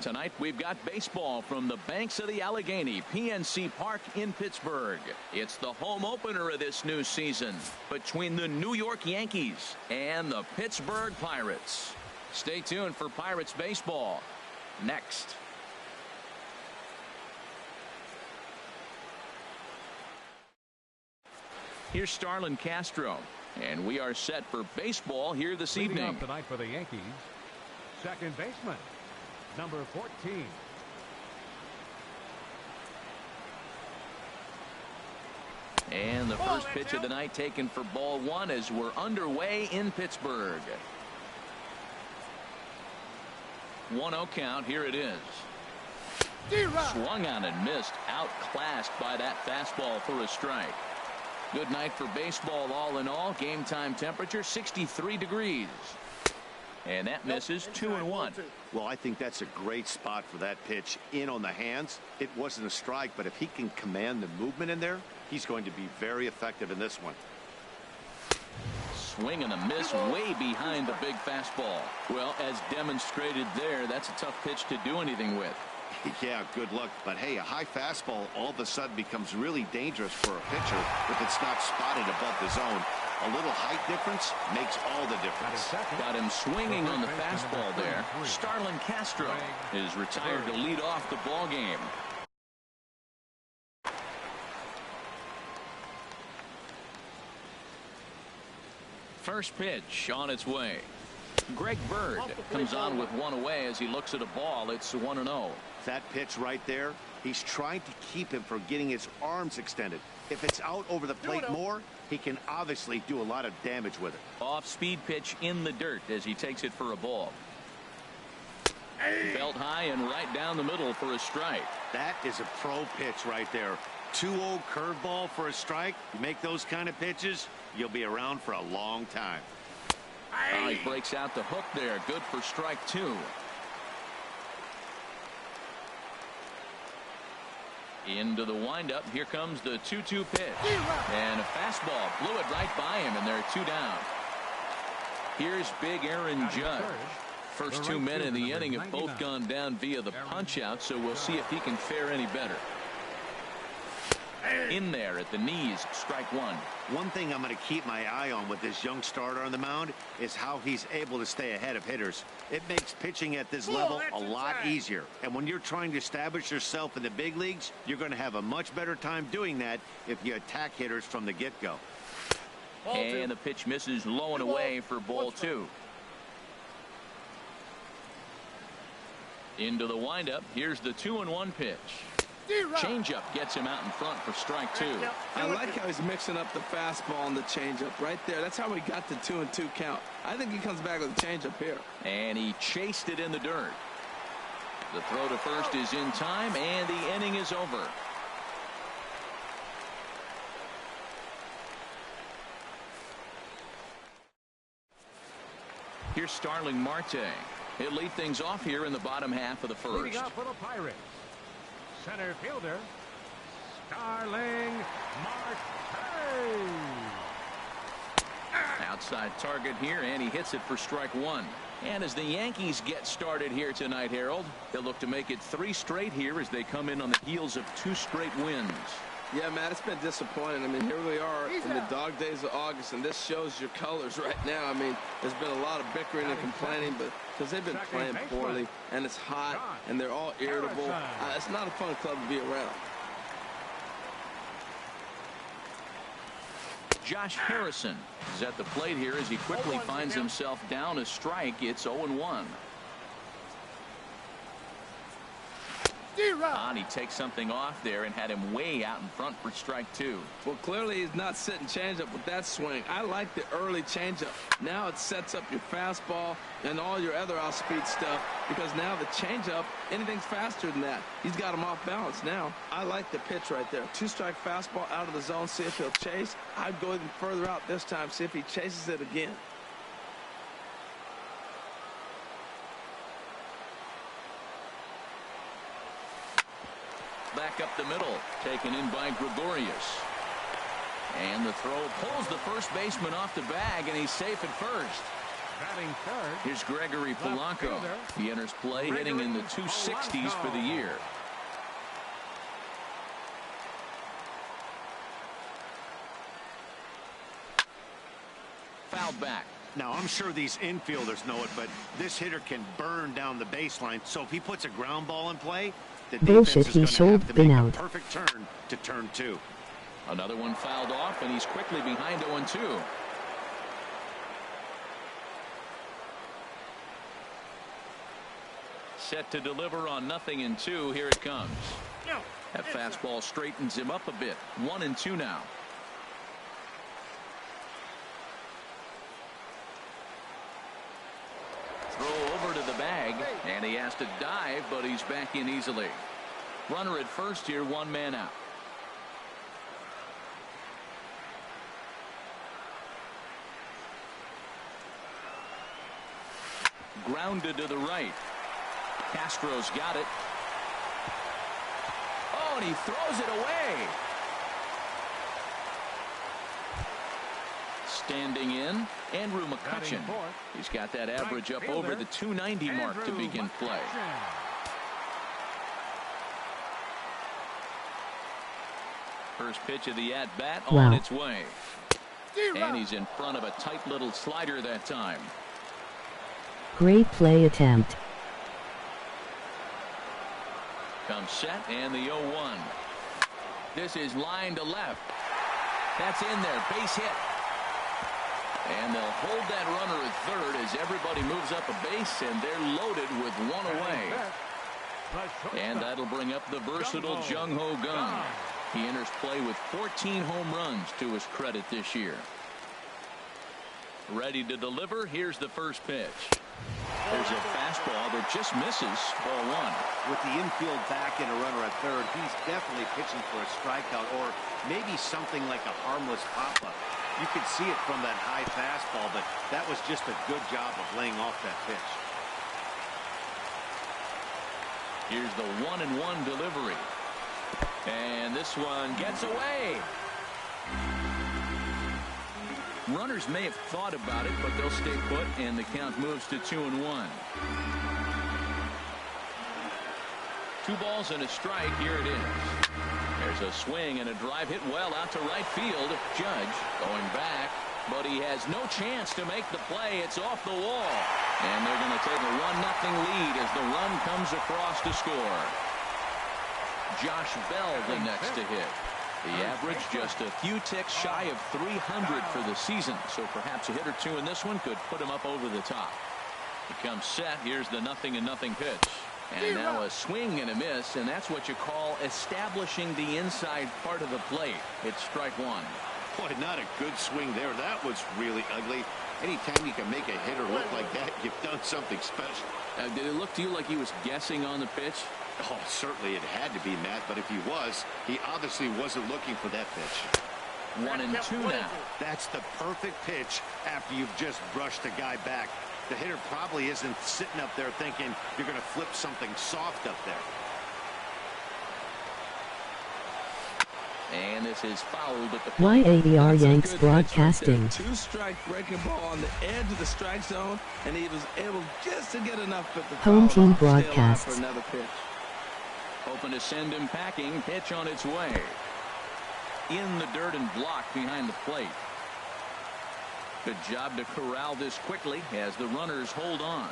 Tonight we've got baseball from the banks of the Allegheny, PNC Park in Pittsburgh. It's the home opener of this new season between the New York Yankees and the Pittsburgh Pirates. Stay tuned for Pirates baseball next. Here's Starlin Castro, and we are set for baseball here this evening. Up tonight for the Yankees, second baseman, number 14. And the first pitch of the night taken for ball one as we're underway in Pittsburgh. 1-0 count. Here it is. Swung on and missed. Outclassed by that fastball for a strike. Good night for baseball all in all. Game time temperature 63 degrees. And that misses 2-1. Well, I think that's a great spot for that pitch in on the hands. It wasn't a strike, but if he can command the movement in there, he's going to be very effective in this one. Swing and a miss way behind the big fastball. Well, as demonstrated there, that's a tough pitch to do anything with. Yeah, good luck. But hey, a high fastball all of a sudden becomes really dangerous for a pitcher if it's not spotted above the zone. A little height difference makes all the difference. Got him swinging on the fastball there. Starlin Castro is retired to lead off the ball game. First pitch on its way. Greg Bird comes on with one away as he looks at a ball. It's 1-0. That pitch right there, he's trying to keep him from getting his arms extended. If it's out over the plate more, he can obviously do a lot of damage with it. Off-speed pitch in the dirt as he takes it for a ball. Belt high and right down the middle for a strike. That is a pro pitch right there. 2-0 curveball for a strike. You make those kind of pitches, you'll be around for a long time. Oh, he breaks out the hook there. Good for strike two. Into the windup. Here comes the 2-2 pitch. And a fastball blew it right by him, and they're two down. Here's big Aaron Judge. First 2 men in the inning have both gone down via the punch out, so we'll see if he can fare any better. In there at the knees, strike one. One thing I'm going to keep my eye on with this young starter on the mound is how he's able to stay ahead of hitters. It makes pitching at this level a lot easier. And when you're trying to establish yourself in the big leagues, you're going to have a much better time doing that if you attack hitters from the get-go. And the pitch misses low and away for ball two. Into the windup. Here's the 2-1 pitch. Changeup gets him out in front for strike two. I like how he's mixing up the fastball and the changeup right there. That's how we got the 2-2 count. I think he comes back with a changeup here. And he chased it in the dirt. The throw to first is in time, and the inning is over. Here's Starling Marte. He'll lead things off here in the bottom half of the first. Leading off for the Pirates, center fielder, Starling Marte. Outside target here, and he hits it for strike one. And as the Yankees get started here tonight, Harold, they'll look to make it 3 straight here as they come in on the heels of 2 straight wins. Yeah, Matt, it's been disappointing. I mean, here we are in the dog days of August, and this shows your colors right now. I mean, there's been a lot of bickering and complaining, but because they've been playing poorly, and it's hot, and they're all irritable. It's not a fun club to be around. Josh Harrison is at the plate here as he quickly finds himself down a strike. It's 0-1. And he takes something off there and had him way out in front for strike two. Well, clearly he's not sitting changeup with that swing. I like the early changeup. Now it sets up your fastball and all your other off-speed stuff, because now the changeup, anything's faster than that. He's got him off balance now. I like the pitch right there. 2-strike fastball out of the zone, see if he'll chase. I'd go even further out this time, see if he chases it again. Back up the middle, taken in by Gregorius. And the throw pulls the first baseman off the bag, and he's safe at first. Batting third. Here's Gregory Polanco. He enters play hitting in the 260s for the year. Fouled back. Now, I'm sure these infielders know it, but this hitter can burn down the baseline. So if he puts a ground ball in play, the defense is going to have to make a perfect turn to turn 2. Another one fouled off, and he's quickly behind 0-2. Set to deliver on 0-2. Here it comes. That fastball straightens him up a bit. 1-2 now. Throw over to the bag, and he has to dive, but he's back in easily. Runner at first here, 1 man out. Grounded to the right. Castro's got it. Oh, and he throws it away. Standing in, Andrew McCutchen. He's got that average up over the 290 mark to begin play. First pitch of the at-bat on its way. And he's in front of a tight little slider that time. Great play attempt. Comes set, and the 0-1. This is line to left. That's in there. Base hit. And they'll hold that runner at third as everybody moves up a base, and they're loaded with 1 away. And that'll bring up the versatile Jung-Ho Kang. He enters play with 14 home runs to his credit this year. Ready to deliver. Here's the first pitch. There's a fastball that just misses. Ball 1. With the infield back and a runner at third, he's definitely pitching for a strikeout or maybe something like a harmless pop-up. You could see it from that high fastball, but that was just a good job of laying off that pitch. Here's the 1-1 delivery. And this one gets away. Runners may have thought about it, but they'll stay put, and the count moves to 2-1. 2 balls and a strike. Here it is. There's a swing and a drive hit well out to right field. Judge going back, but he has no chance to make the play. It's off the wall. And they're going to take a 1-0 lead as the run comes across to score. Josh Bell the next to hit. The average just a few ticks shy of 300 for the season, so perhaps a hit or two in this one could put him up over the top. It comes set. Here's the 0-0 pitch. And now a swing and a miss, and that's what you call establishing the inside part of the plate. It's strike 1. Boy, not a good swing there. That was really ugly. Anytime you can make a hitter look like that, you've done something special. Did it look to you like he was guessing on the pitch? Oh, certainly it had to be, Matt, but if he was, he obviously wasn't looking for that pitch. 1-2 now. That's the perfect pitch after you've just brushed the guy back. The hitter probably isn't sitting up there thinking you're going to flip something soft up there. And this is fouled at the plate. YADR Yanks Broadcasting. 2-strike breaking ball on the edge of the strike zone, and he was able just to get enough at the home team broadcasts. For another pitch. Hoping to send him packing. Pitch on its way. In the dirt and blocked behind the plate. Good job to corral this quickly as the runners hold on.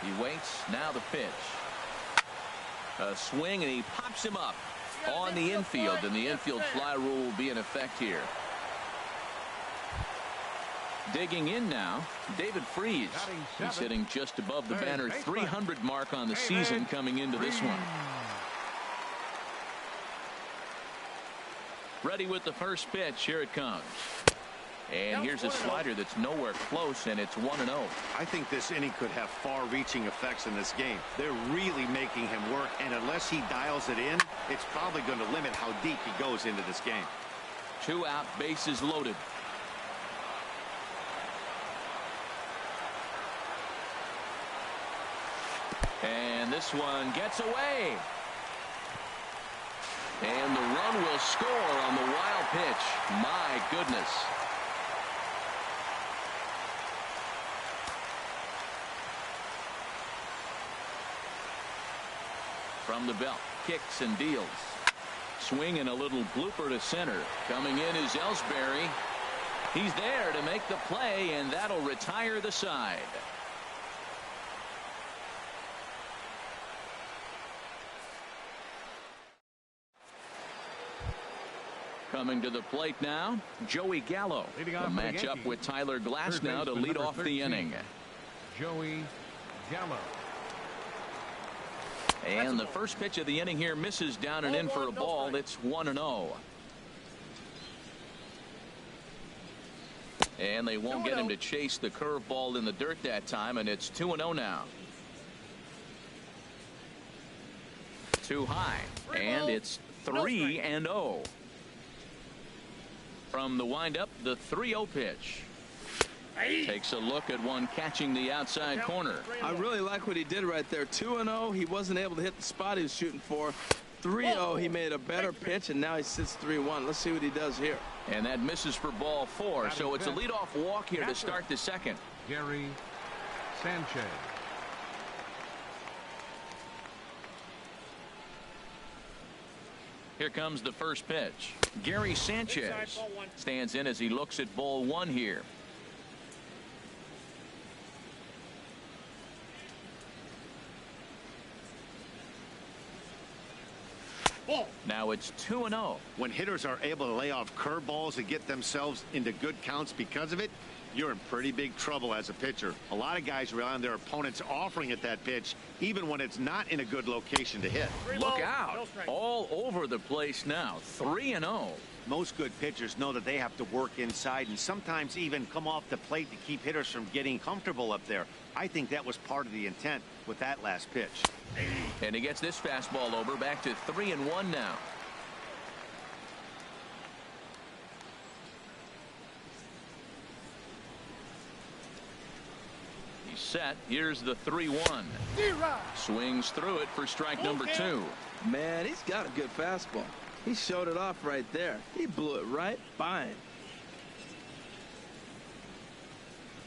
He waits. Now the pitch. A swing, and he pops him up on the infield, and the infield fly rule will be in effect here. Digging in now, David Freese. He's hitting just above the banner 300 mark on the season coming into this one. Ready with the first pitch. Here it comes. And here's a slider that's nowhere close, and it's 1-0. I think this inning could have far-reaching effects in this game. They're really making him work, and unless he dials it in, it's probably going to limit how deep he goes into this game. 2 out, bases loaded. And this one gets away. And the run will score on the wild pitch. My goodness. From the belt, kicks and deals. Swing and a little blooper to center. Coming in is Ellsbury. He's there to make the play, and that'll retire the side. Coming to the plate now, Joey Gallo. A matchup with Tyler Glass now to lead off the inning. Joey Gallo. And the first pitch of the inning here misses down and in for a ball. It's 1-0. And they won't get him to chase the curveball in the dirt that time, and it's 2-0 now. Too high, and it's 3-0. From the windup, the 3-0 pitch. Takes a look at one catching the outside corner. I really like what he did right there. 2-0, he wasn't able to hit the spot he was shooting for. 3-0, he made a better pitch, and now he sits 3-1. Let's see what he does here. And that misses for ball 4, so it's a leadoff walk here to start the second. Gary Sanchez. Here comes the first pitch. Gary Sanchez stands in as he looks at ball 1 here. Now it's 2-0. When hitters are able to lay off curveballs and get themselves into good counts because of it, you're in pretty big trouble as a pitcher. A lot of guys rely on their opponents offering at that pitch, even when it's not in a good location to hit. Look out. All over the place now. 3-0. Most good pitchers know that they have to work inside and sometimes even come off the plate to keep hitters from getting comfortable up there. I think that was part of the intent with that last pitch. And he gets this fastball over, back to 3-1 now. He's set. Here's the 3-1. Swings through it for strike number 2. Man, he's got a good fastball. He showed it off right there. He blew it right by him.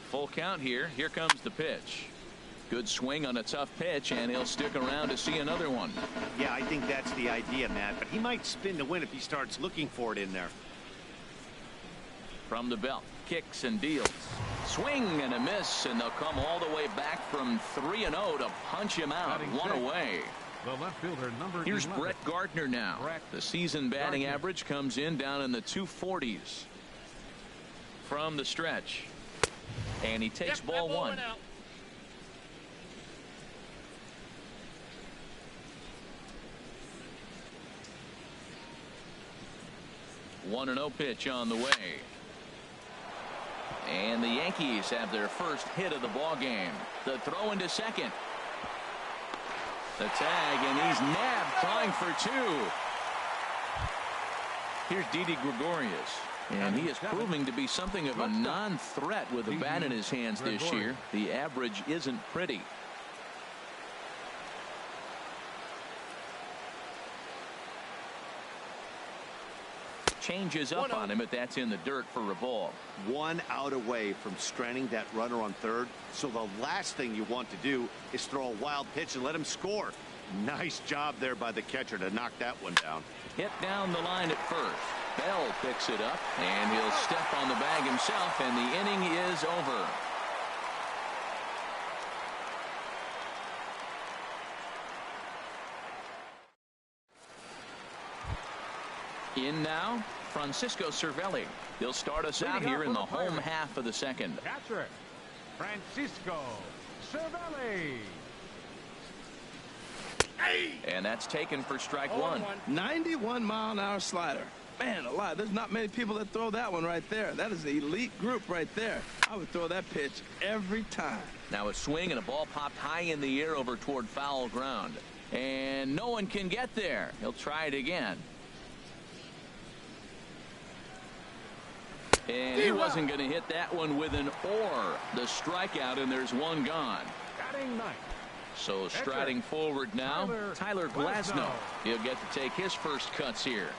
Full count here. Here comes the pitch. Good swing on a tough pitch, and he'll stick around to see another one. Yeah, I think that's the idea, Matt, but he might spin to win if he starts looking for it in there. From the belt, kicks and deals. Swing and a miss, and they'll come all the way back from 3-0 to punch him out. One away. The left fielder, number Here's 11. Brett Gardner now. The season batting average comes in down in the 240s. From the stretch. And he takes ball 1. 1-0 pitch on the way. And the Yankees have their first hit of the ball game. The throw into second. The tag, and he's nabbed, trying for 2. Here's Didi Gregorius, and he is proving to be something of a non-threat with a bat in his hands this year. The average isn't pretty. Changes up on him, but that's in the dirt for a ball. 1 out away from stranding that runner on third. So the last thing you want to do is throw a wild pitch and let him score. Nice job there by the catcher to knock that one down. Hit down the line at first. Bell picks it up, and he'll step on the bag himself, and the inning is over. In now, Francisco Cervelli. He'll start us out here in the home half of the second. Catcher, Francisco Cervelli. And that's taken for strike 1. 91-mile-an-hour slider. Man alive, there's not many people that throw that one right there. That is the elite group right there. I would throw that pitch every time. Now a swing and a ball popped high in the air over toward foul ground. And no one can get there. He'll try it again. And he wasn't going to hit that one with an or. The strikeout, and there's one gone. Batting ninth, So striding forward now, Tyler Glasnow. He'll get to take his first cuts here.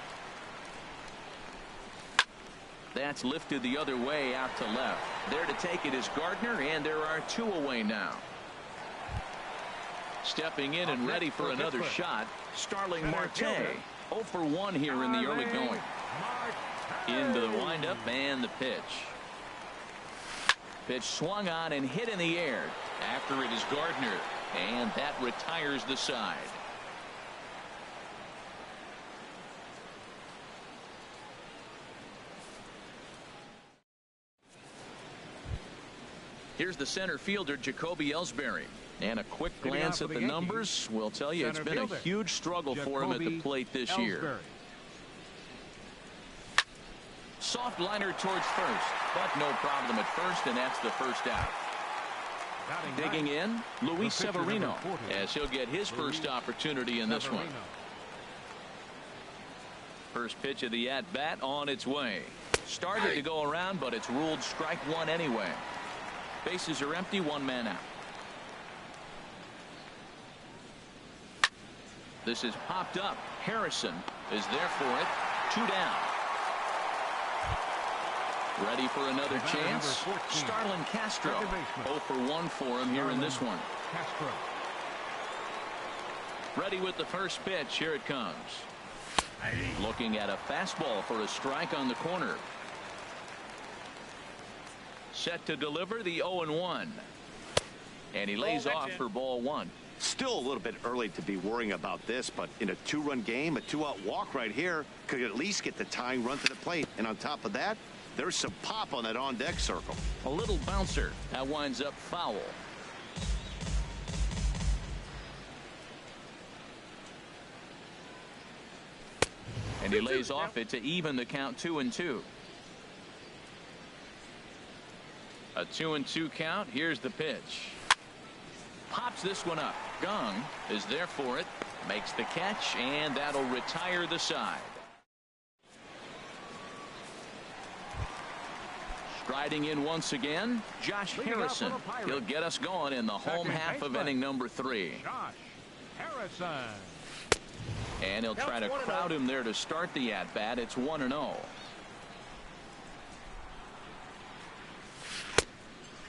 That's lifted the other way out to left. There to take it is Gardner, and there are 2 away now. Stepping in and ready for another shot, Starling Marte. 0 for 1 here in the early going. Into the windup and the pitch. Pitch swung on and hit in the air. After it is Gardner, and that retires the side. Here's the center fielder, Jacoby Ellsbury. And a quick glance at the numbers will tell you it's been a huge struggle for him at the plate this year. Soft liner towards first, but no problem at first, and that's the first out. Digging in, Luis Severino, as he'll get his first opportunity in this one. First pitch of the at-bat on its way. Started to go around, but it's ruled strike 1 anyway. Bases are empty, 1 man out. This is popped up. Harrison is there for it. 2 down. Ready for another chance. Starlin Castro. 0 for 1 for him here in this one. Ready with the first pitch. Here it comes. Looking at a fastball for a strike on the corner. Set to deliver the 0-1. And he lays off for ball 1. Still a little bit early to be worrying about this, but in a 2-run game, a 2-out walk right here could at least get the tying run to the plate. And on top of that, there's some pop on that on-deck circle. A little bouncer. That winds up foul. And he lays off it to even the count 2-2. A 2-2 count. Here's the pitch. Pops this one up. Gong is there for it. Makes the catch, and that'll retire the side. Striding in once again, Josh Harrison. He'll get us going in the home half of inning number 3. Josh Harrison. And he'll try to crowd him there to start the at-bat. It's 1-0.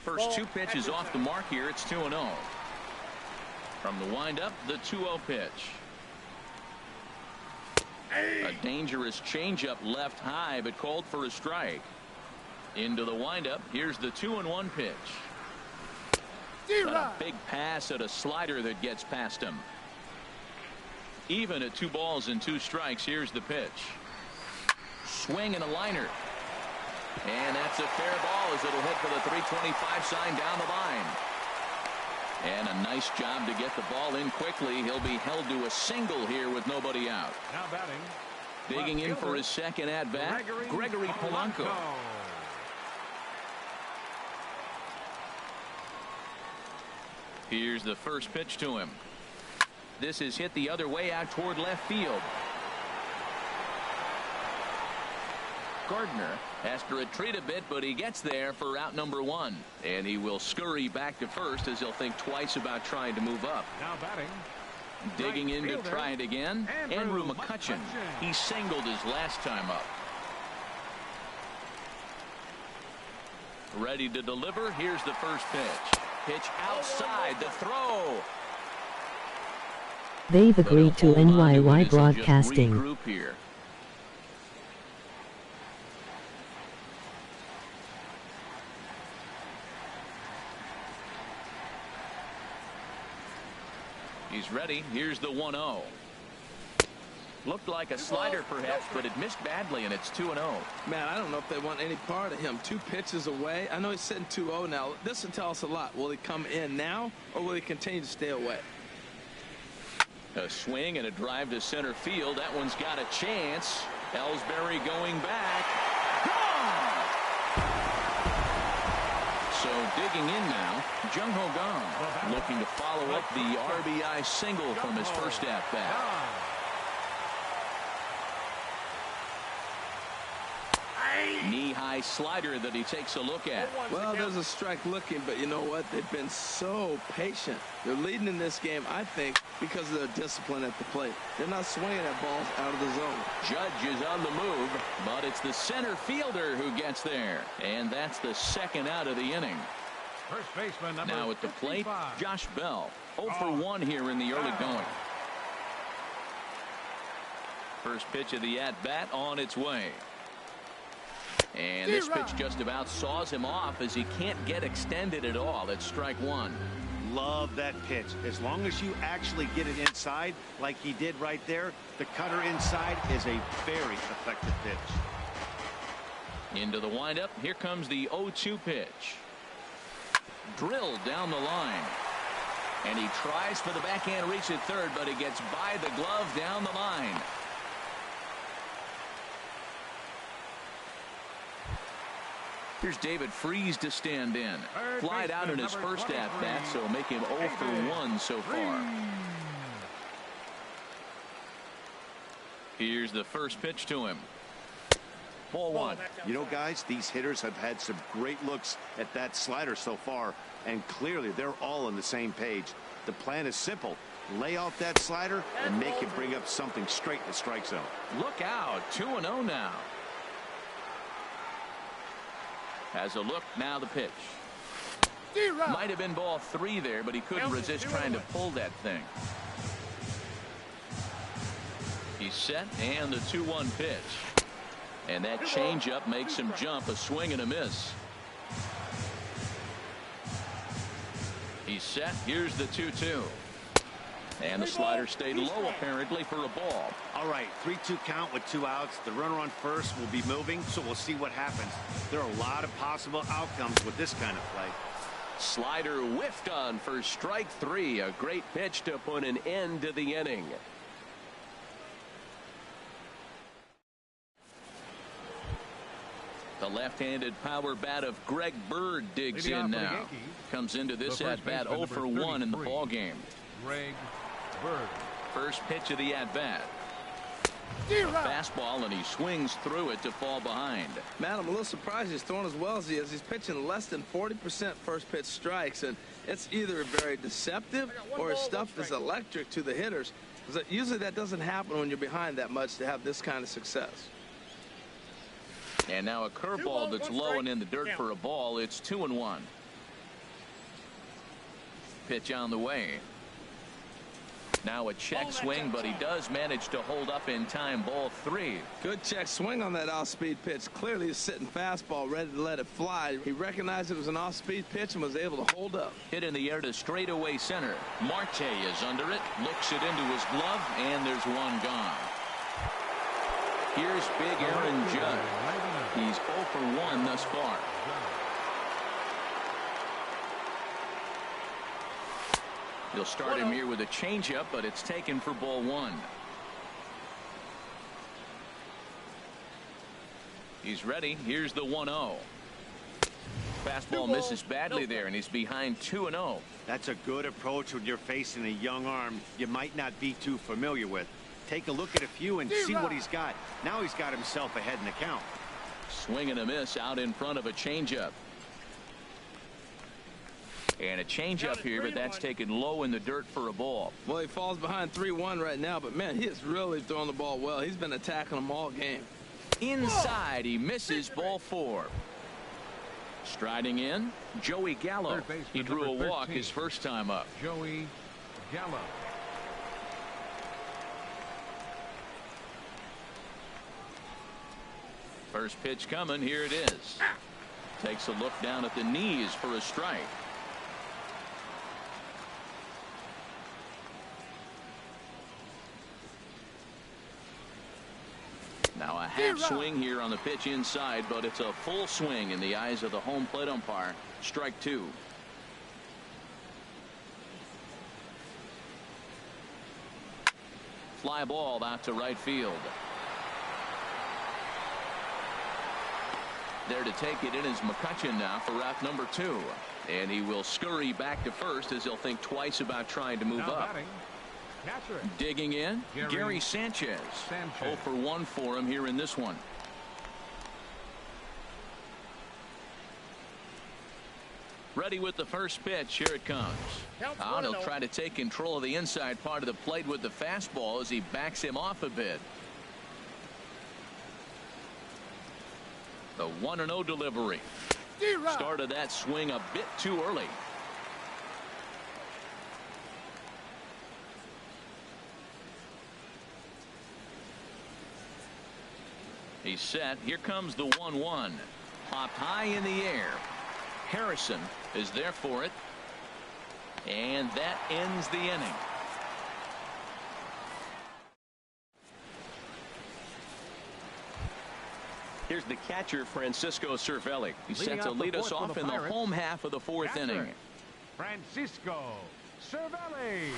First 2 pitches off the mark here. It's 2-0. From the windup, the 2-0 pitch. A dangerous changeup left high, but called for a strike. Into the windup. Here's the 2-1 pitch. A big pass at a slider that gets past him. Even at 2 balls and 2 strikes. Here's the pitch. Swing and a liner. And that's a fair ball as it'll hit for the 325 sign down the line. And a nice job to get the ball in quickly. He'll be held to a single here with nobody out. Now batting. Digging in for his second at-bat, Gregory Polanco. Here's the first pitch to him. This is hit the other way out toward left field. Gardner has to retreat a bit, but he gets there for out number 1. And he will scurry back to first as he'll think twice about trying to move up. Now batting. Digging in to try it again, Andrew McCutchen. He singled his last time up. Ready to deliver. Here's the first pitch. Pitch outside. The throw. They've agreed to NYY Broadcasting. Regroup here. He's ready. Here's the 1-0. Looked like a slider perhaps, but it missed badly, and it's 2-0. Man, I don't know if they want any part of him. 2 pitches away. I know he's sitting 2-0 now. This will tell us a lot. Will he come in now, or will he continue to stay away? A swing and a drive to center field. That one's got a chance. Ellsbury going back. Gone! So digging in now, Jung-Ho Kang looking to follow up the RBI single from his first at-bat. Knee-high nice slider that he takes a look at. Well, there's a strike looking, but you know what? They've been so patient. They're leading in this game, I think, because of their discipline at the plate. They're not swinging at balls out of the zone. Judge is on the move, but it's the center fielder who gets there. And that's the second out of the inning. First baseman number Now at the plate, 55. Josh Bell. 0 for 1 here in the early going. First pitch of the at-bat on its way. And this pitch just about saws him off as he can't get extended at all. It's strike one. Love that pitch. As long as you actually get it inside like he did right there, the cutter inside is a very effective pitch. Into the windup. Here comes the 0-2 pitch. Drilled down the line. And he tries for the backhand reach at third, but he gets by the glove down the line. Here's David Freese to stand in. Flied out in his first at-bat, so make him 0 for 1 so far. Here's the first pitch to him. Ball one. You know, guys, these hitters have had some great looks at that slider so far, and clearly they're all on the same page. The plan is simple. Lay off that slider and make him bring up something straight in the strike zone. Look out. 2-0 now. Has a look. Now the pitch. Might have been ball 3 there, but he couldn't resist trying to pull that thing. He's set, and the 2-1 pitch. And that changeup makes him jump. A swing and a miss. He's set. Here's the 2-2. And the slider stayed low apparently for a ball. All right, 3-2 count with 2 outs. The runner on first will be moving, so we'll see what happens. There are a lot of possible outcomes with this kind of play. Slider whiffed on for strike 3. A great pitch to put an end to the inning. The left-handed power bat of Greg Bird digs in now. Comes into this at-bat 0 for 1 in the ball game. Greg Bird. First pitch of the at-bat. Fastball, and he swings through it to fall behind. Man, I'm a little surprised he's throwing as well as he is. He's pitching less than 40% first pitch strikes, and it's either very deceptive or his stuff is electric to the hitters. Because usually that doesn't happen when you're behind that much to have this kind of success. And now a curveball that's low and in the dirt for a ball. It's 2-1. Pitch on the way. Now a check swing, but he does manage to hold up in time. Ball 3. Good check swing on that off-speed pitch. Clearly he's sitting fastball ready to let it fly. He recognized it was an off-speed pitch and was able to hold up. Hit in the air to straightaway center. Marte is under it, looks it into his glove, and there's one gone. Here's big Aaron Judge. He's 0 for 1 thus far. He'll start him here with a changeup, but it's taken for ball 1. He's ready. Here's the 1-0. Fastball misses badly there, and he's behind 2-0. That's a good approach when you're facing a young arm you might not be too familiar with. Take a look at a few and see what he's got. Now he's got himself ahead in the count. Swing and a miss out in front of a changeup. And a changeup here, but that's taken low in the dirt for a ball. Well, he falls behind 3-1 right now, but man, he is really throwing the ball well. He's been attacking them all game. Inside, he misses. Ball 4. Striding in, Joey Gallo. He drew a walk his first time up. Joey Gallo. First pitch coming. Here it is. Takes a look down at the knees for a strike. Now a half swing here on the pitch inside, but it's a full swing in the eyes of the home plate umpire. Strike 2. Fly ball out to right field. There to take it in is McCutchen now for route number 2. And he will scurry back to first as he'll think twice about trying to move up. Digging in, Gary Sanchez. 0 for 1 for him here in this one. Ready with the first pitch. Here it comes. He'll try to take control of the inside part of the plate with the fastball as he backs him off a bit. The 1-0 delivery. Started that swing a bit too early. He's set. Here comes the 1-1. Popped high in the air. Harrison is there for it. And that ends the inning. Here's the catcher, Francisco Cervelli. He's set to lead us off in the home half of the fourth inning. Francisco Cervelli.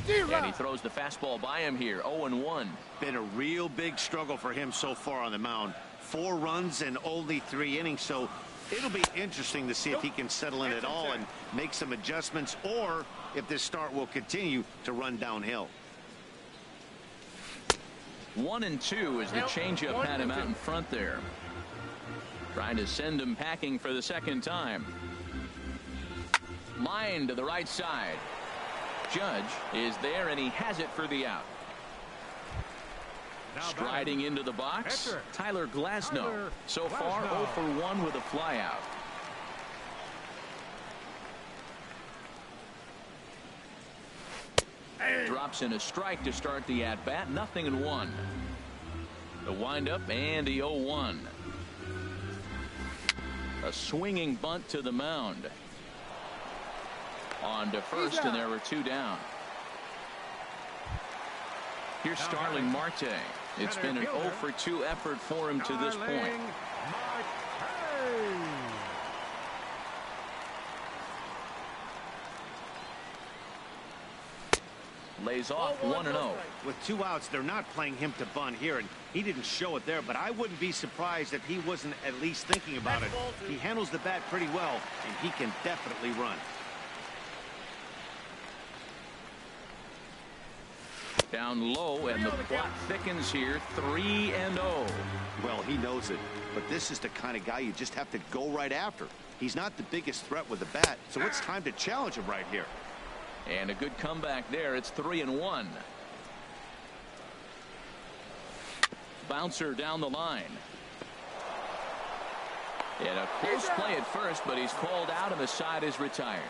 And he throws the fastball by him here. 0-1. Been a real big struggle for him so far on the mound. 4 runs in only 3 innings, so it'll be interesting to see if he can settle in at all and make some adjustments, or if this start will continue to run downhill. 1-2 as the changeup had him out in front there. Trying to send him packing for the second time. Line to the right side. Judge is there, and he has it for the out. Striding into the box, Tyler Glasnow. So far, 0 for 1 with a flyout. Drops in a strike to start the at-bat. 0-1. The windup and the 0-1. A swinging bunt to the mound. On to first, and there were 2 down. Here's Starling Marte. It's been an 0 for 2 effort for him to this point. Lays off 1-0. With 2 outs, they're not playing him to bunt here, and he didn't show it there, but I wouldn't be surprised if he wasn't at least thinking about it. He handles the bat pretty well, and he can definitely run. Down low, and the plot thickens here. 3-0. Well, he knows it, but this is the kind of guy you just have to go right after. He's not the biggest threat with the bat, so it's time to challenge him right here. And a good comeback there. It's 3-1. Bouncer down the line. And a close play at first, but he's called out and the side is retired.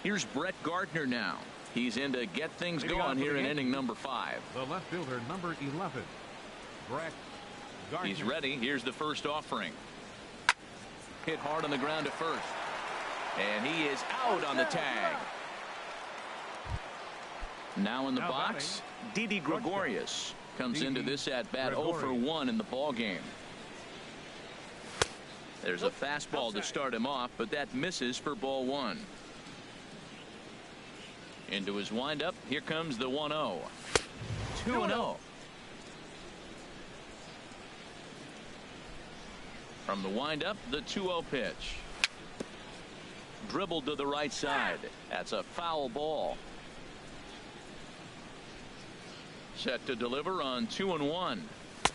Here's Brett Gardner now. He's in to get things going here in inning number 5. The left fielder, number 11, Brett Gardner. He's ready. Here's the first offering. Hit hard on the ground to first. And he is out on the tag. Now in the box, Didi Gregorius comes into this at-bat 0 for 1 in the ball game. There's a fastball to start him off, but that misses for ball 1. Into his windup. Here comes the 1-0. 2-0. From the windup, the 2-0 pitch. Dribbled to the right side. That's a foul ball. Set to deliver on 2-1.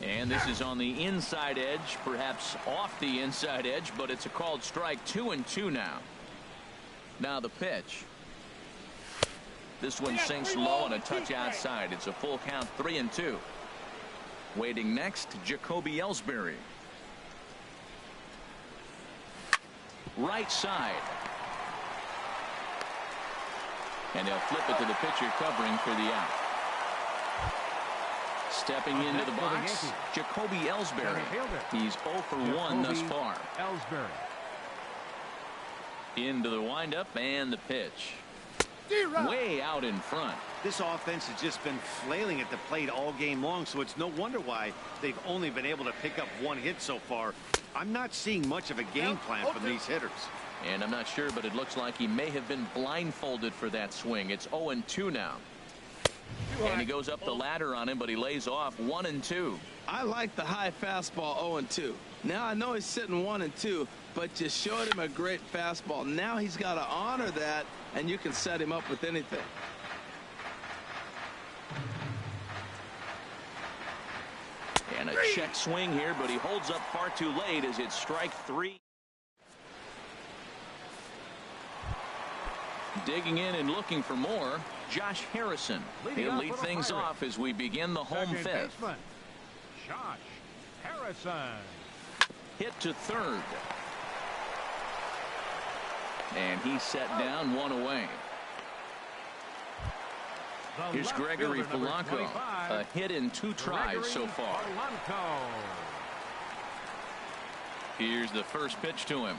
And this is on the inside edge, perhaps off the inside edge, but it's a called strike. 2-2 now. Now the pitch. This one sinks low and a touch outside. It's a full count, 3-2. Waiting next, Jacoby Ellsbury. Right side. And they'll flip it to the pitcher covering for the out. Stepping into the box, Jacoby Ellsbury. He's 0 for 1 thus far. Ellsbury. Into the windup and the pitch. Way out in front. This offense has just been flailing at the plate all game long, so it's no wonder why they've only been able to pick up 1 hit so far. I'm not seeing much of a game plan from these hitters. And I'm not sure, but it looks like he may have been blindfolded for that swing. It's 0-2 now. And he goes up the ladder on him, but he lays off 1-2. I like the high fastball 0-2. Now I know he's sitting 1-2, but you showed him a great fastball. Now he's got to honor that, and you can set him up with anything. And a check swing here, but he holds up far too late as it's strike 3. Digging in and looking for more, Josh Harrison. He'll lead things off as we begin the home fifth. Baseman, Josh Harrison. Hit to third. And he's set down, one away. Here's Gregory Polanco. A hit in 2 tries so far. Here's the first pitch to him.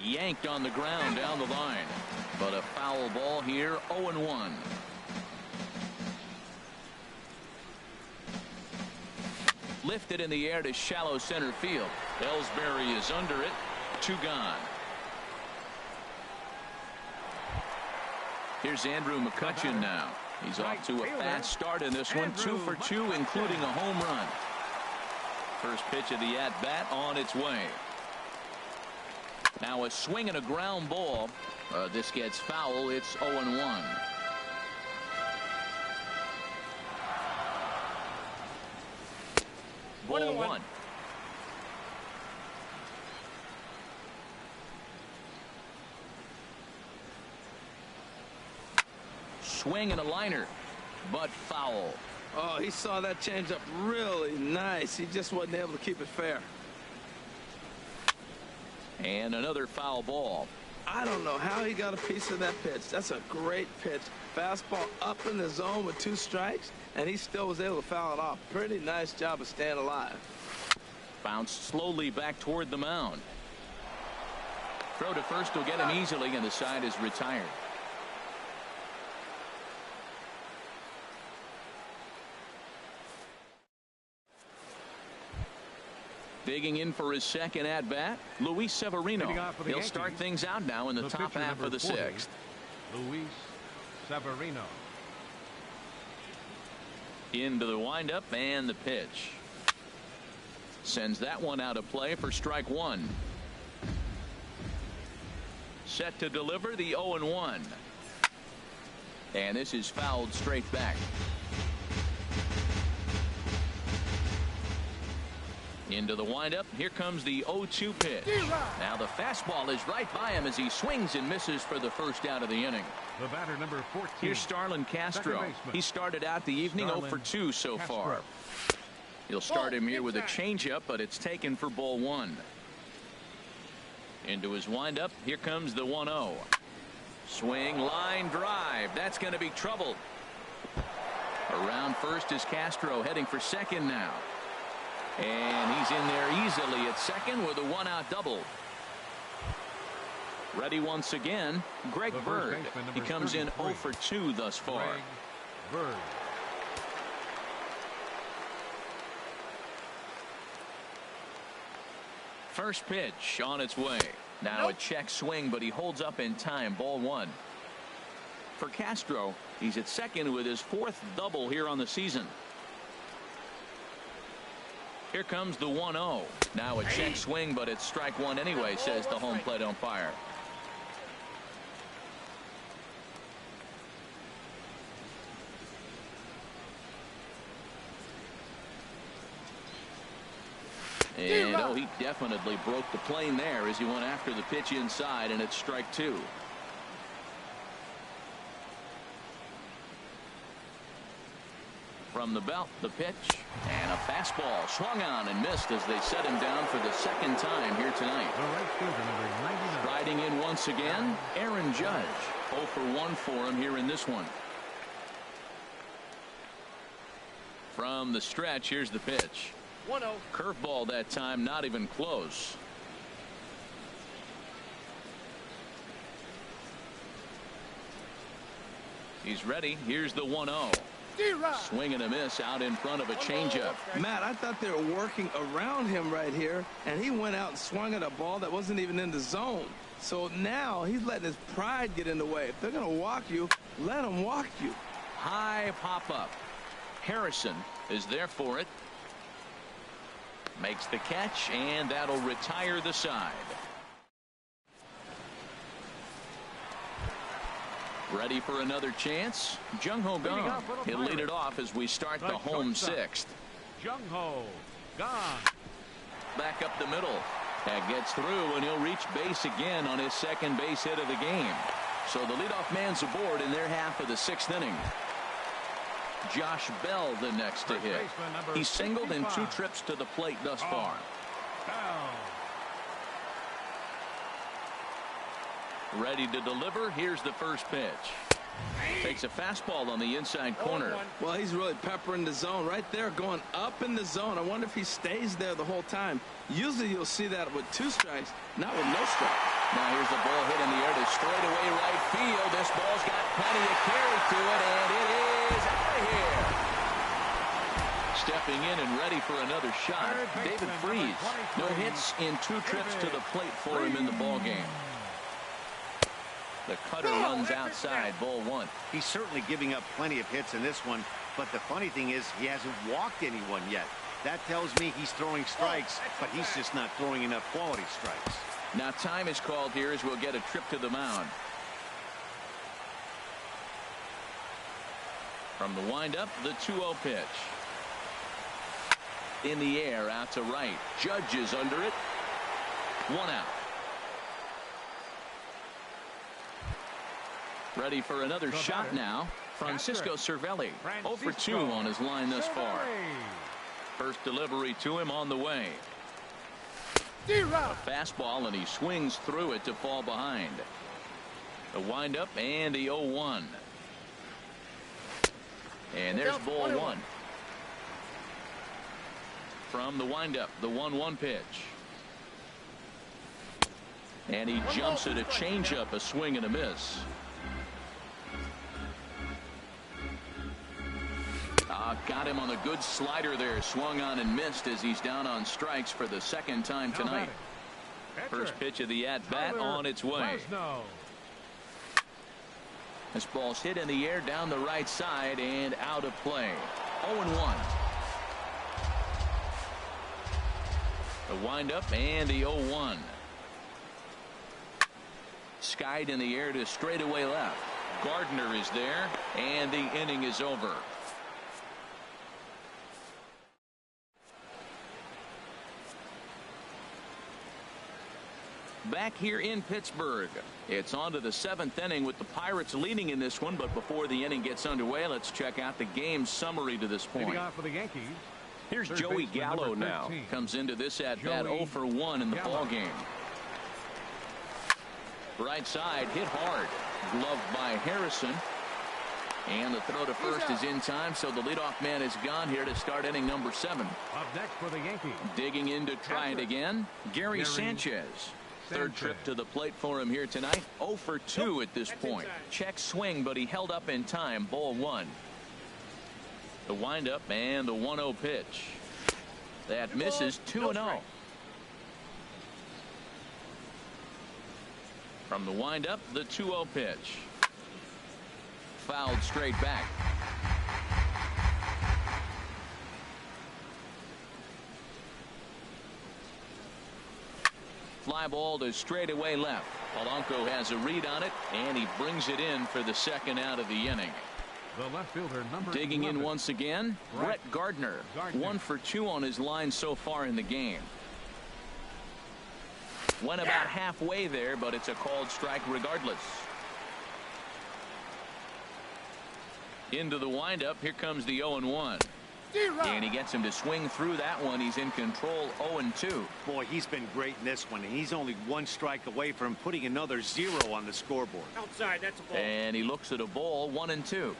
Yanked on the ground down the line. But a foul ball here, 0-1. Lifted in the air to shallow center field. Ellsbury is under it. 2 gone. Here's Andrew McCutchen now. He's off to a fast start in this one. 2 for 2, including a home run. First pitch of the at-bat on its way. Now a swing and a ground ball. This gets foul. It's 0-1. Ball 1. Swing and a liner, but foul. Oh, he saw that changeup really nice. He just wasn't able to keep it fair. And another foul ball. I don't know how he got a piece of that pitch. That's a great pitch. Fastball up in the zone with 2 strikes, and he still was able to foul it off. Pretty nice job of staying alive. Bounced slowly back toward the mound. Throw to first will get him easily, and the side is retired. Digging in for his second at-bat, Luis Severino. He'll start things out now in the top half of the 6th. Luis Severino. Into the windup and the pitch. Sends that one out of play for strike 1. Set to deliver the 0-1. And this is fouled straight back. Into the windup. Here comes the 0-2 pitch. Now the fastball is right by him as he swings and misses for the first out of the inning. The batter, number 14. Here's Starlin Castro. He started out the evening 0 for 2 so far. He'll start him here with a changeup, but it's taken for ball 1. Into his windup. Here comes the 1-0. Swing, line drive. That's going to be trouble. Around first is Castro, heading for second now. And he's in there easily at second with a 1-out double. Ready once again, Greg Bird. He comes in 0 for 2 thus far. Bird. First pitch on its way. Now a check swing, but he holds up in time. Ball 1. For Castro, he's at second with his 4th double here on the season. Here comes the 1-0. Now a check swing, but it's strike 1 anyway, says the home plate umpire. And oh, he definitely broke the plane there as he went after the pitch inside, and it's strike 2. From the belt, the pitch, and a fastball swung on and missed as they set him down for the 2nd time here tonight. Riding in once again, Aaron Judge. 0 for 1 for him here in this one. From the stretch, here's the pitch. 1-0. Curveball that time, not even close. He's ready. Here's the 1-0. Swing and a miss out in front of a changeup. Matt, I thought they were working around him right here, and he went out and swung at a ball that wasn't even in the zone. So now he's letting his pride get in the way. If they're going to walk you, let them walk you. High pop up. Harrison is there for it. Makes the catch, and that'll retire the side. Ready for another chance. Jung-Ho gone. He'll lead it off as we start the home sixth. Jung-Ho gone. Back up the middle. That gets through, and he'll reach base again on his second base hit of the game. So the leadoff man's aboard in their half of the sixth inning. Josh Bell the next to hit. He's singled in 2 trips to the plate thus far. Ready to deliver. Here's the first pitch. Takes a fastball on the inside corner. Well, he's really peppering the zone right there, going up in the zone. I wonder if he stays there the whole time. Usually you'll see that with 2 strikes, not with no strikes. Now here's the ball hit in the air to straightaway right field. This ball's got plenty of carry to it, and it is out of here. Stepping in and ready for another shot, David Freese. No hits in 2 trips to the plate for him in the ballgame. The cutter runs outside, ball 1. He's certainly giving up plenty of hits in this one, but the funny thing is he hasn't walked anyone yet. That tells me he's throwing strikes, but he's just not throwing enough quality strikes. Now time is called here as we'll get a trip to the mound. From the windup, the 2-0 pitch. In the air, out to right. Judge is under it. 1 out. Ready for another shot now. Francisco Cervelli. 0 for 2 on his line thus far. First delivery to him on the way. A fastball, and he swings through it to fall behind. The windup and the 0-1. And there's ball 1. From the windup, the 1-1 pitch. And he jumps at a changeup, a swing and a miss. Got him on a good slider there. Swung on and missed as he's down on strikes for the 2nd time tonight. First pitch of the at-bat on its way. This ball's hit in the air down the right side and out of play. 0-1. The windup and the 0-1. Skied in the air to straightaway left. Gardner is there, and the inning is over. Back here in Pittsburgh, it's on to the 7th inning with the Pirates leading in this one. But before the inning gets underway, let's check out the game summary to this point. For the Yankees, here's Joey Gallo now. Comes into this at bat 0 for 1 in the ball game. Right side hit hard. Gloved by Harrison. And the throw to first is in time, so the leadoff man is gone here to start inning number 7. Up next for the Yankees. Digging in to try it again, Gary Sanchez. Third trip to the plate for him here tonight. 0 for 2 at this point. Check swing, but he held up in time. Ball 1. The windup and the 1-0 pitch. That misses. 2-0. From the windup, the 2-0 pitch. Fouled straight back. Fly ball to straightaway left. Polanco has a read on it, and he brings it in for the 2nd out of the inning. The left fielder, number Digging 11. in once again, Brett Gardner. 1 for 2 on his line so far in the game. Went about halfway there, but it's a called strike regardless. Into the windup. Here comes the 0-1. And he gets him to swing through that one. He's in control. 0-2. Boy, he's been great in this one, and he's only 1 strike away from putting another 0 on the scoreboard. Outside, that's a ball. And he looks at a ball. 1-2.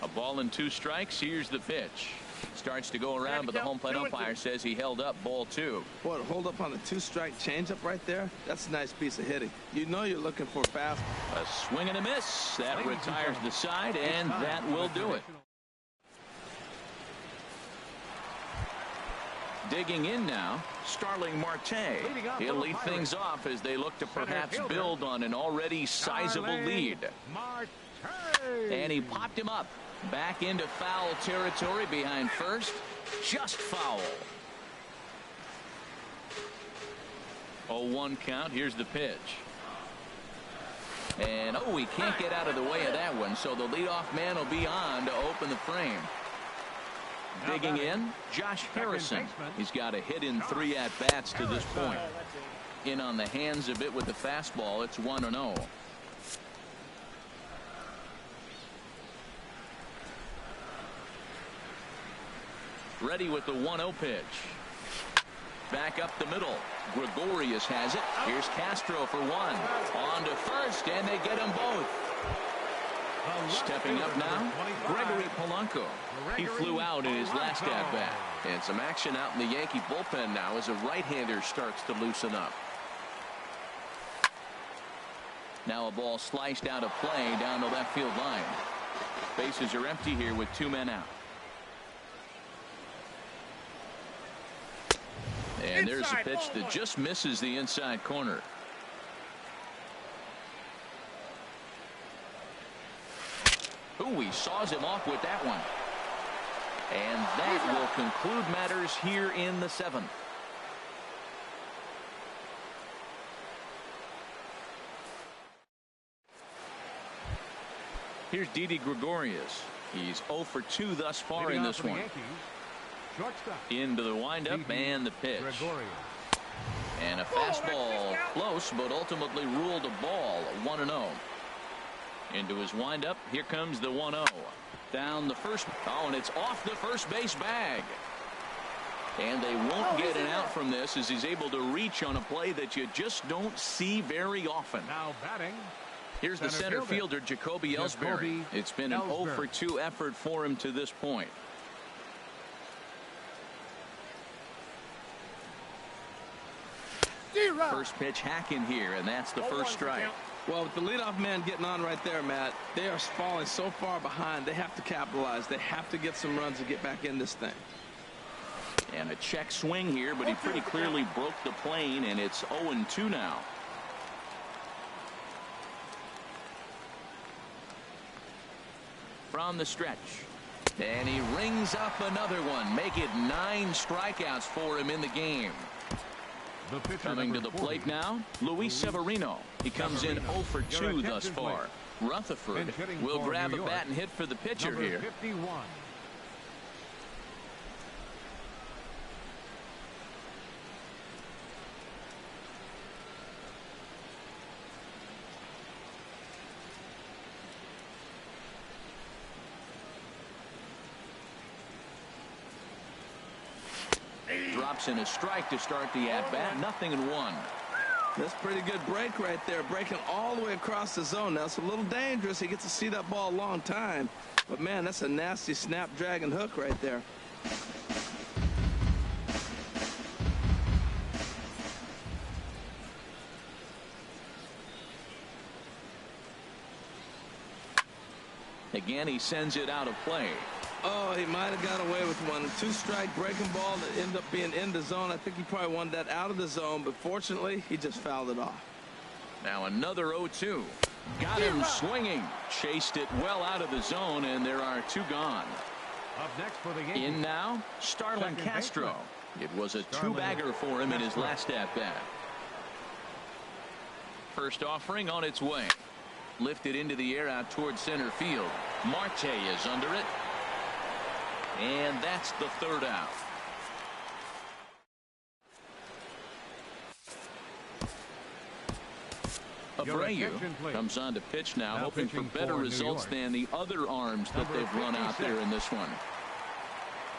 A ball and 2 strikes. Here's the pitch. Starts to go around, but the home plate umpire says he held up. Ball 2. Boy, to hold up on a 2-strike changeup right there, that's a nice piece of hitting. You know you're looking for fast. A swing and a miss. That retires the side, and that will do it. Digging in now, Starling Marte. He'll lead things off as they look to perhaps build on an already sizable lead. And he popped him up. Back into foul territory behind first. Just foul. 0-1 count. Here's the pitch. And, oh, he can't get out of the way of that one, so the leadoff man will be on to open the frame. Digging in, Josh Harrison. He's got a hit in 3 at-bats to this point. In on the hands a bit with the fastball. It's 1-0. Ready with the 1-0 pitch. Back up the middle. Gregorius has it. Here's Castro for 1. On to first, and they get them both. Stepping up now, Gregory Polanco. He flew out in his last at-bat. And some action out in the Yankee bullpen now as a right-hander starts to loosen up. Now a ball sliced out of play down the left field line. Bases are empty here with 2 men out. And there's a pitch that just misses the inside corner. Ooh, he saws him off with that one. And that will conclude matters here in the 7th. Here's Didi Gregorius. He's 0 for 2 thus far in this one. Into the windup and the pitch. And a fastball close, but ultimately ruled a ball. 1-0. Into his windup. Here comes the 1-0. Down the first. Oh, and it's off the first base bag. And they won't get an out from this as he's able to reach on a play that you just don't see very often. Now batting. Here's the center fielder, Jacoby Ellsbury. It's been an 0 for 2 effort for him to this point. First pitch hacking here, and that's the first strike. Well, with the leadoff man getting on right there, Matt, they are falling so far behind. They have to capitalize. They have to get some runs to get back in this thing. And a check swing here, but he pretty clearly broke the plane, and it's 0-2 now. From the stretch. And he rings up another one. Make it 9 strikeouts for him in the game. Coming to the plate now, Luis Severino. He comes in 0 for 2 thus far. Rutherford will grab a bat and hit for the pitcher here. 51. Drops in a strike to start the at-bat. 0-1. That's pretty good break right there. Breaking all the way across the zone. Now, it's a little dangerous. He gets to see that ball a long time. But, man, that's a nasty snap-dragon hook right there. Again, he sends it out of play. Oh, he might have got away with one. 2-strike breaking ball that ended up being in the zone. I think he probably wanted that out of the zone, but fortunately, he just fouled it off. Now another 0-2. Got him swinging. Chased it well out of the zone, and there are 2 gone. Up next for the Yankees. In now, Starlin Castro. It was a 2-bagger for him in his last at-bat. First offering on its way. Lifted into the air out towards center field. Marte is under it. And that's the 3rd out. Abreu comes on to pitch now hoping for better results than the other arms that they've run out there in this one.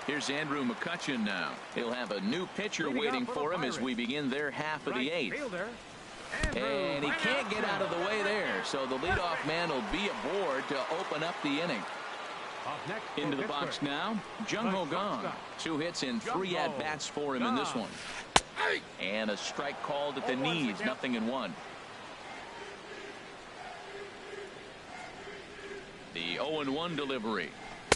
Here's Andrew McCutchen now. He'll have a new pitcher waiting for him as we begin their half of the 8th. And he can't get out of the way there, so the leadoff man will be aboard to open up the inning. Into the box now, Jung Ho Kang. 2 hits and 3 at-bats for him in this one. And a strike called at the knees. 0-1. The 0-1 delivery.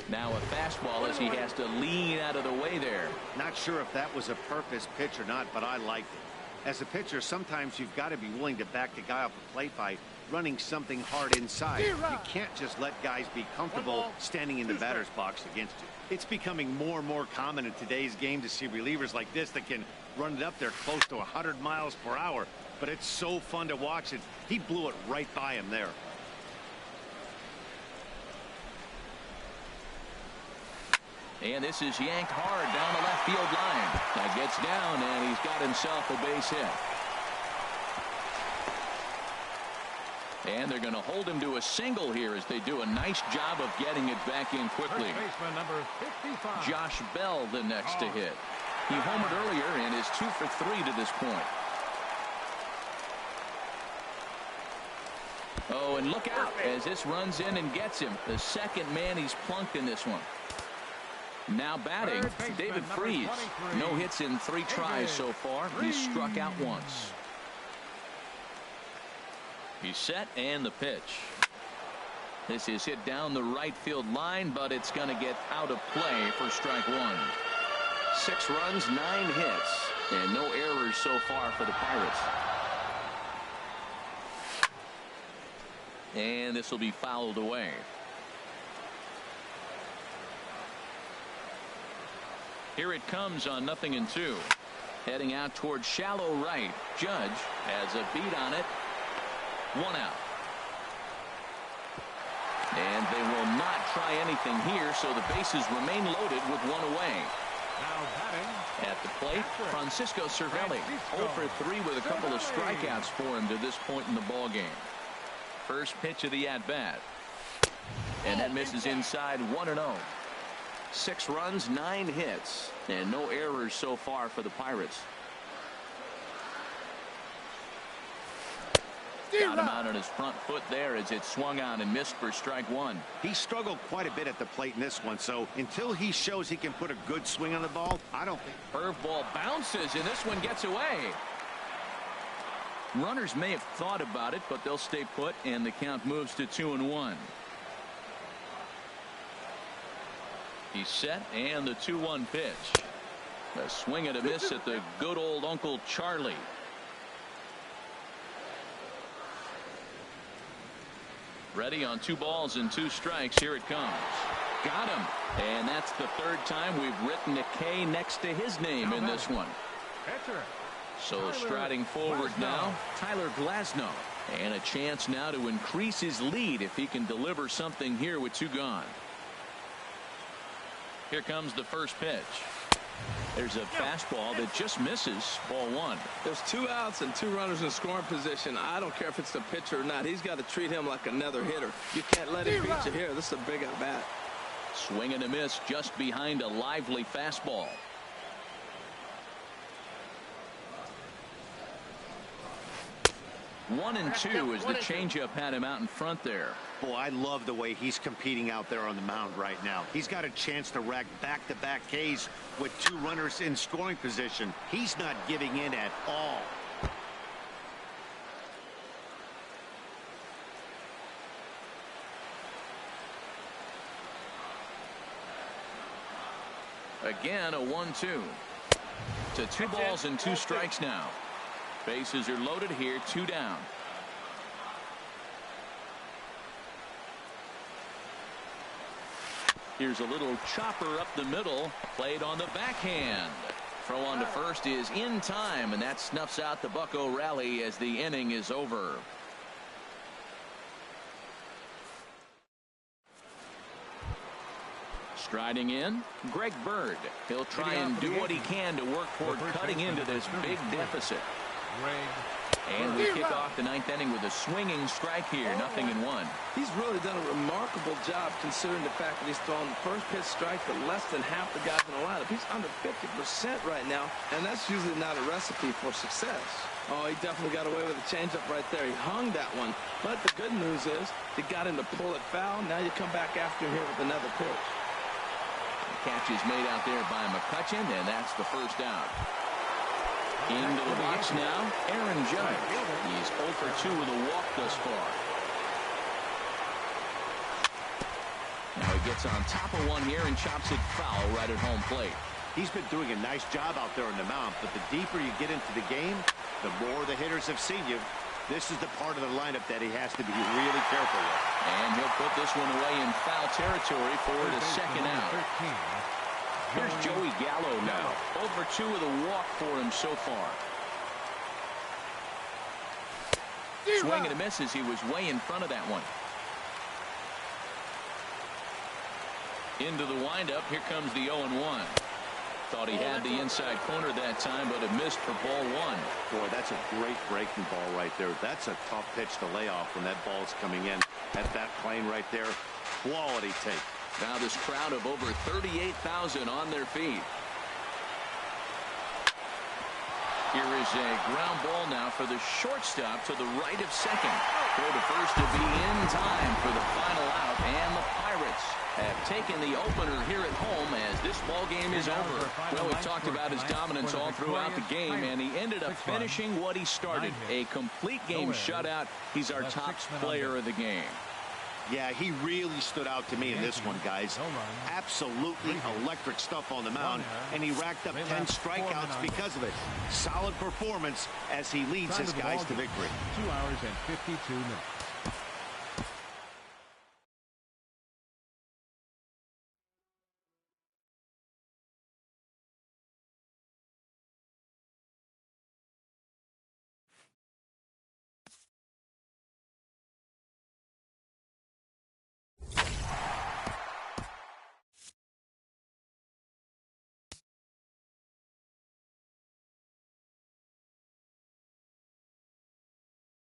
Now a fastball as he has to lean out of the way there. Not sure if that was a purpose pitch or not, but I liked it. As a pitcher, sometimes you've got to be willing to back the guy off the plate by running something hard inside. You can't just let guys be comfortable standing in the batter's box against you. It's becoming more and more common in today's game to see relievers like this that can run it up there close to 100 miles per hour. but it's so fun to watch it. He blew it right by him there. And this is yanked hard down the left field line. That gets down, and he's got himself a base hit. And they're going to hold him to a single here as they do a nice job of getting it back in quickly. First baseman number 55. Josh Bell the next to hit. He homered earlier and is 2 for 3 to this point. Oh, and look out as this runs in and gets him. The second man he's plunked in this one. Now batting, David Freese. No hits in 3 tries so far. He's struck out once. He's set, and the pitch. This is hit down the right field line, but it's going to get out of play for strike 1. 6 runs, 9 hits, and no errors so far for the Pirates. And this will be fouled away. Here it comes on 0-2. Heading out towards shallow right. Judge has a beat on it. 1 out. And they will not try anything here, so the bases remain loaded with 1 away. Now batting. At the plate, Francisco Cervelli. 0 for 3 with a couple of strikeouts for him to this point in the ball game. First pitch of the at-bat. And that misses inside 1-0. 6 runs, 9 hits, and no errors so far for the Pirates. Got him out on his front foot there as it swung on and missed for strike 1. He struggled quite a bit at the plate in this one, so until he shows he can put a good swing on the ball, I don't think. Curveball bounces, and this one gets away. Runners may have thought about it, but they'll stay put, and the count moves to 2-1. He's set, and the 2-1 pitch. A swing and a miss at the good old Uncle Charlie. Ready on 2 balls and 2 strikes. Here it comes. Got him. And that's the 3rd time we've written a K next to his name in this one. So striding forward now, Tyler Glasnow. And a chance now to increase his lead if he can deliver something here with 2 gone. Here comes the first pitch. There's a fastball that just misses. Ball 1. There's 2 outs and 2 runners in scoring position. I don't care if it's the pitcher or not. He's got to treat him like another hitter. You can't let him beat you here. This is a big at bat. Swing and a miss just behind a lively fastball. One and 2 as the changeup had him out in front there. Boy, I love the way he's competing out there on the mound right now. He's got a chance to rack back-to-back Ks with 2 runners in scoring position. He's not giving in at all. Again, a 1-2. To 2 balls and 2 strikes now. Bases are loaded here, 2 down. Here's a little chopper up the middle, played on the backhand. Throw on to first is in time, and that snuffs out the Bucco rally as the inning is over. Striding in, Greg Bird. He'll try and do what he can to work toward cutting into this big deficit. And we kick off the 9th inning with a swinging strike here, 0-1. He's really done a remarkable job considering the fact that he's thrown the first pitch strike to less than half the guys in the lineup. He's under 50% right now, and that's usually not a recipe for success. Oh, he definitely got away with a changeup right there. He hung that one. But the good news is he got him to pull it foul. Now you come back after him here with another pitch. The catch is made out there by McCutchen, and that's the first out. Into the box now, Aaron Judge. He's 0 for 2 with a walk thus far. Now he gets on top of one here and chops it foul right at home plate. He's been doing a nice job out there on the mound, but the deeper you get into the game, the more the hitters have seen you. This is the part of the lineup that he has to be really careful with. And he'll put this one away in foul territory for the 2nd out. Here's Joey Gallo now. 0 for 2 with a walk for him so far. Swing and a miss as he was way in front of that one. Into the windup. Here comes the 0-1. Thought he had the inside corner that time, but it missed for ball one. Boy, that's a great breaking ball right there. That's a tough pitch to lay off when that ball's coming in at that plane right there. Quality take. Now this crowd of over 38,000 on their feet. Here is a ground ball now for the shortstop to the right of second. Throw to first to be in time for the final out, and the Pirates have taken the opener here at home as this ball game is over. Well, we talked about his dominance all throughout the game, and he ended up finishing what he started. A complete game shutout. He's our top player of the game. Yeah, he really stood out to me in this one, guys. Absolutely electric stuff on the mound, and he racked up 10 strikeouts because of it. Solid performance as he leads his guys to victory. 2 hours and 52 minutes.